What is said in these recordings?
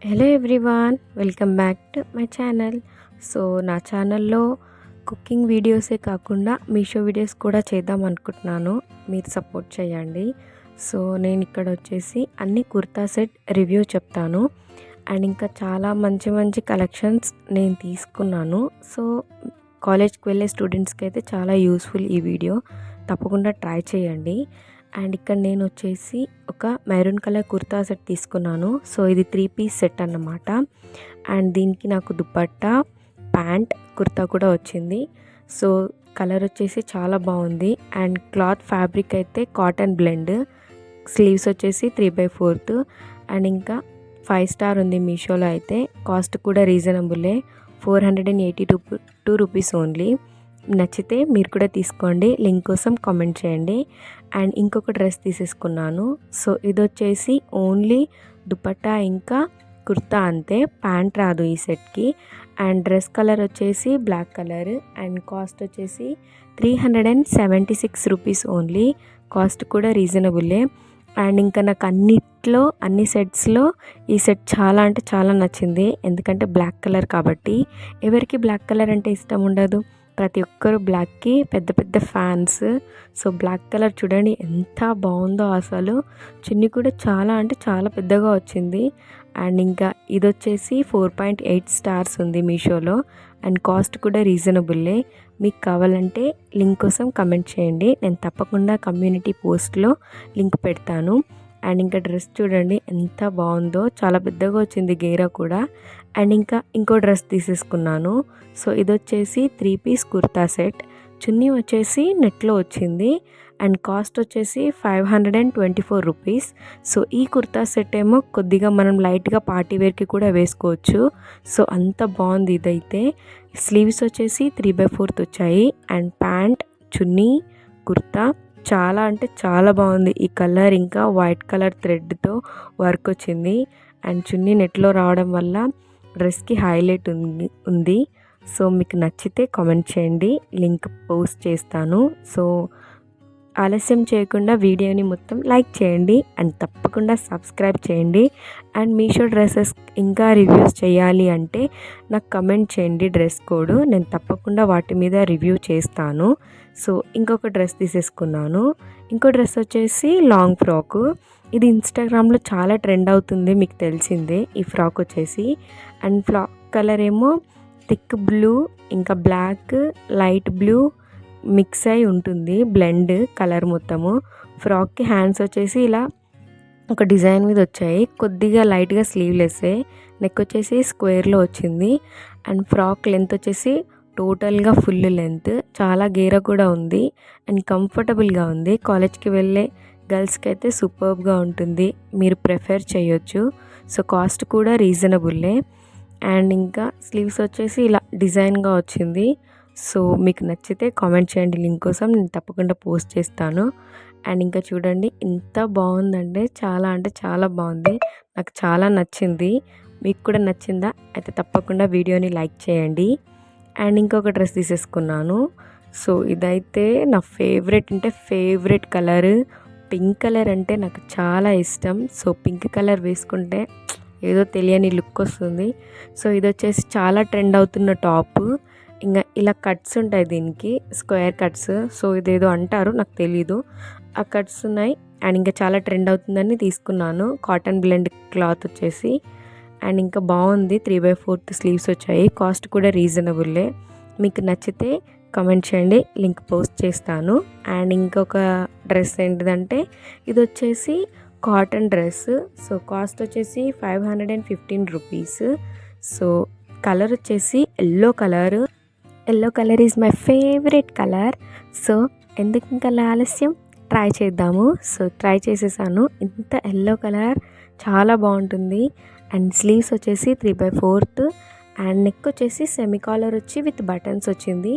Hello everyone, welcome back to my channel. So నా ఛానల్లో cooking వీడియోసే కాకుండా మీషో వీడియోస్ కూడా చేద్దాం అనుకుంటున్నాను. మీరు సపోర్ట్ చేయండి. సో నేను ఇక్కడ వచ్చేసి అన్ని కుర్తా సెట్ రివ్యూ చెప్తాను. అండ్ ఇంకా చాలా మంచి మంచి కలెక్షన్స్ నేను తీసుకున్నాను. సో కాలేజ్కి వెళ్ళే స్టూడెంట్స్కి అయితే చాలా యూస్ఫుల్ ఈ వీడియో. తప్పకుండా ట్రై చేయండి. అండ్ ఇక్కడ నేను వచ్చేసి ఒక మెరూన్ కలర్ కుర్తా సెట్ తీసుకున్నాను. సో ఇది 3 పీస్ సెట్ అన్నమాట. అండ్ దీనికి నాకు దుపట్టా, ప్యాంట్, కుర్తా కూడా వచ్చింది. సో కలర్ వచ్చేసి చాలా బాగుంది. అండ్ క్లాత్ ఫ్యాబ్రిక్ అయితే కాటన్ బ్లెండ్. స్లీవ్స్ వచ్చేసి 3/4. అండ్ ఇంకా 5 స్టార్ ఉంది మీషోలో. అయితే కాస్ట్ కూడా రీజనబులే, 482 రూపీస్ ఓన్లీ. నచ్చితే మీరు కూడా తీసుకోండి. లింక్ కోసం కామెంట్ చేయండి. అండ్ ఇంకొక డ్రెస్ తీసేసుకున్నాను. సో ఇది వచ్చేసి ఓన్లీ దుపట్టా ఇంకా కుర్తా అంతే, ప్యాంట్ రాదు ఈ సెట్కి. అండ్ డ్రెస్ కలర్ వచ్చేసి బ్లాక్ కలర్. అండ్ కాస్ట్ వచ్చేసి 376 రూపీస్ ఓన్లీ. కాస్ట్ కూడా రీజనబులే. అండ్ ఇంకా నాకు అన్ని సెట్స్లో ఈ సెట్ చాలా అంటే చాలా నచ్చింది. ఎందుకంటే బ్లాక్ కలర్ కాబట్టి. ఎవరికి బ్లాక్ కలర్ అంటే ఇష్టం ఉండదు? ప్రతి ఒక్కరు బ్లాక్కి పెద్ద పెద్ద ఫ్యాన్స్. సో బ్లాక్ కలర్ చూడండి ఎంత బాగుందో అసలు. చున్నీ కూడా చాలా అంటే చాలా పెద్దగా వచ్చింది. అండ్ ఇంకా ఇది వచ్చేసి 4.8 స్టార్స్ ఉంది మీషోలో. అండ్ కాస్ట్ కూడా రీజనబుల్లే. మీకు కావాలంటే లింక్ కోసం కమెంట్ చేయండి. నేను తప్పకుండా కమ్యూనిటీ పోస్ట్లో లింక్ పెడతాను. అండ్ ఇంకా డ్రెస్ చూడండి ఎంత బాగుందో, చాలా పెద్దగా వచ్చింది గేరా కూడా. అండ్ ఇంకా ఇంకో డ్రెస్ తీసేసుకున్నాను. సో ఇది వచ్చేసి 3 పీస్ కుర్తా సెట్. చున్నీ వచ్చేసి నెట్లో వచ్చింది. అండ్ కాస్ట్ వచ్చేసి 524 రూపీస్. సో ఈ కుర్తా సెట్ ఏమో కొద్దిగా మనం లైట్గా పార్టీ వేర్కి కూడా వేసుకోవచ్చు. సో అంత బాగుంది ఇదైతే. స్లీవ్స్ వచ్చేసి 3/4 వచ్చాయి. అండ్ ప్యాంట్, చున్నీ, కుర్తా చాలా అంటే చాలా బాగుంది. ఈ కలర్ ఇంకా వైట్ కలర్ థ్రెడ్తో వర్క్ వచ్చింది. అండ్ చున్నీ నెట్లో రావడం వల్ల డ్రెస్కి హైలైట్ ఉంది. సో మీకు నచ్చితే కామెంట్ చేయండి, లింక్ పోస్ట్ చేస్తాను. సో ఆలస్యం చేయకుండా వీడియోని మొత్తం లైక్ చేయండి. అండ్ తప్పకుండా సబ్స్క్రైబ్ చేయండి. అండ్ మీషో డ్రెస్సెస్ ఇంకా రివ్యూస్ చేయాలి అంటే నాకు కమెంట్ చేయండి డ్రెస్ కోడ్. నేను తప్పకుండా వాటి మీద రివ్యూ చేస్తాను. సో ఇంకొక డ్రెస్ తీసేసుకున్నాను. ఇంకో డ్రెస్ వచ్చేసి లాంగ్ ఫ్రాక్. ఇది ఇన్స్టాగ్రామ్లో చాలా ట్రెండ్ అవుతుంది, మీకు తెలిసిందే. ఈ ఫ్రాక్ వచ్చేసి అండ్ ఫ్రాక్ కలర్ ఏమో థిక్ బ్లూ, ఇంకా బ్లాక్, లైట్ బ్లూ మిక్స్ అయి ఉంటుంది, బ్లెండ్ కలర్ మొత్తము. ఫ్రాక్కి హ్యాండ్స్ వచ్చేసి ఇలా ఒక డిజైన్ మీద వచ్చాయి. కొద్దిగా లైట్గా స్లీవ్లెస్సే. నెక్ వచ్చేసి స్క్వేర్లో వచ్చింది. అండ్ ఫ్రాక్ లెంత్ వచ్చేసి టోటల్గా ఫుల్ లెంత్. చాలా గేర కూడా ఉంది. అండ్ కంఫర్టబుల్గా ఉంది. కాలేజ్కి వెళ్ళే గర్ల్స్కి అయితే సూపర్బ్గా ఉంటుంది, మీరు ప్రిఫర్ చేయొచ్చు. సో కాస్ట్ కూడా రీజనబుల్లే. అండ్ ఇంకా స్లీవ్స్ వచ్చేసి ఇలా డిజైన్గా వచ్చింది. సో మీకు నచ్చితే కామెంట్ చేయండి, లింక్ కోసం నేను తప్పకుండా పోస్ట్ చేస్తాను. అండ్ ఇంకా చూడండి ఎంత బాగుందంటే చాలా అంటే చాలా బాగుంది. నాకు చాలా నచ్చింది. మీకు కూడా నచ్చిందా? అయితే తప్పకుండా వీడియోని లైక్ చేయండి. అండ్ ఇంకొక డ్రెస్ తీసేసుకున్నాను. సో ఇదైతే నా ఫేవరెట్ అంటే ఫేవరెట్ కలర్. పింక్ కలర్ అంటే నాకు చాలా ఇష్టం. సో పింక్ కలర్ వేసుకుంటే ఏదో తెలియని లుక్ వస్తుంది. సో ఇది వచ్చేసి చాలా ట్రెండ్ అవుతున్న టాప్. ఇంకా ఇలా కట్స్ ఉంటాయి దీనికి, స్క్వేర్ కట్స్. సో ఇదేదో అంటారు, నాకు తెలీదు. ఆ కట్స్ ఉన్నాయి. అండ్ ఇంకా చాలా ట్రెండ్ అవుతుందని తీసుకున్నాను. కాటన్ బ్లెండ్ క్లాత్ వచ్చేసి. అండ్ ఇంకా బాగుంది. 3/4 స్లీవ్స్ వచ్చాయి. కాస్ట్ కూడా రీజనబుల్లే. మీకు నచ్చితే కమెంట్ చేయండి, లింక్ పోస్ట్ చేస్తాను. అండ్ ఇంకొక డ్రెస్ ఏంటిదంటే ఇది వచ్చేసి కాటన్ డ్రెస్. సో కాస్ట్ వచ్చేసి 515 రూపీస్. సో కలర్ వచ్చేసి yellow colour. Yellow colour is my favourite colour. So ఎందుకు ఇంకా ఆలస్యం, ట్రై చేద్దాము. సో ట్రై చేసేసాను. ఇంత ఎల్లో కలర్ చాలా బాగుంటుంది. అండ్ స్లీవ్స్ వచ్చేసి 3/4. అండ్ నెక్ వచ్చేసి సెమీ కాలర్ వచ్చి విత్ బటన్స్ వచ్చింది.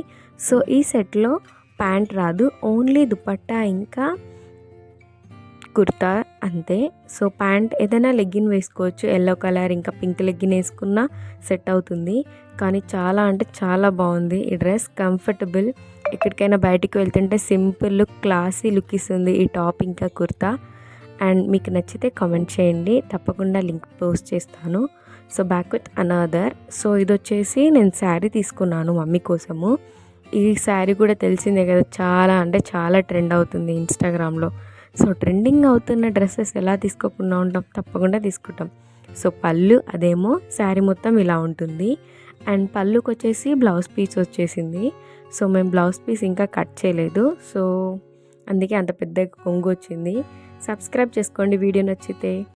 సో ఈ సెట్లో ప్యాంట్ రాదు, ఓన్లీ దుపట్టా ఇంకా కుర్తా అంతే. సో ప్యాంట్ ఏదైనా లెగ్గిన్ వేసుకోవచ్చు. ఎల్లో కలర్ ఇంకా పింక్ లెగ్గిన్ వేసుకున్నా సెట్ అవుతుంది. కానీ చాలా అంటే చాలా బాగుంది ఈ డ్రెస్. కంఫర్టబుల్, ఎక్కడికైనా బయటికి వెళ్తుంటే సింపుల్ లుక్, క్లాసీ లుక్ ఇస్తుంది ఈ టాప్ ఇంకా కుర్తా. అండ్ మీకు నచ్చితే కామెంట్ చేయండి, తప్పకుండా లింక్ పోస్ట్ చేస్తాను. So back with another. So ఇది వచ్చేసి నేను శారీ తీసుకున్నాను మమ్మీ కోసము. ఈ శారీ కూడా తెలిసిందే కదా, చాలా అంటే చాలా ట్రెండ్ అవుతుంది ఇన్స్టాగ్రామ్లో. సో ట్రెండింగ్ అవుతున్న డ్రెస్సెస్ ఎలా తీసుకోకుండా ఉంటాం, తప్పకుండా తీసుకుంటాం. సో పళ్ళు అదేమో శారీ మొత్తం ఇలా ఉంటుంది. అండ్ పళ్ళుకి వచ్చేసి బ్లౌజ్ పీస్ వచ్చేసింది. సో మేము బ్లౌజ్ పీస్ ఇంకా కట్ చేయలేదు. సో అందుకే అంత పెద్ద కొంగు వచ్చింది. సబ్స్క్రైబ్ చేసుకోండి వీడియో నచ్చితే.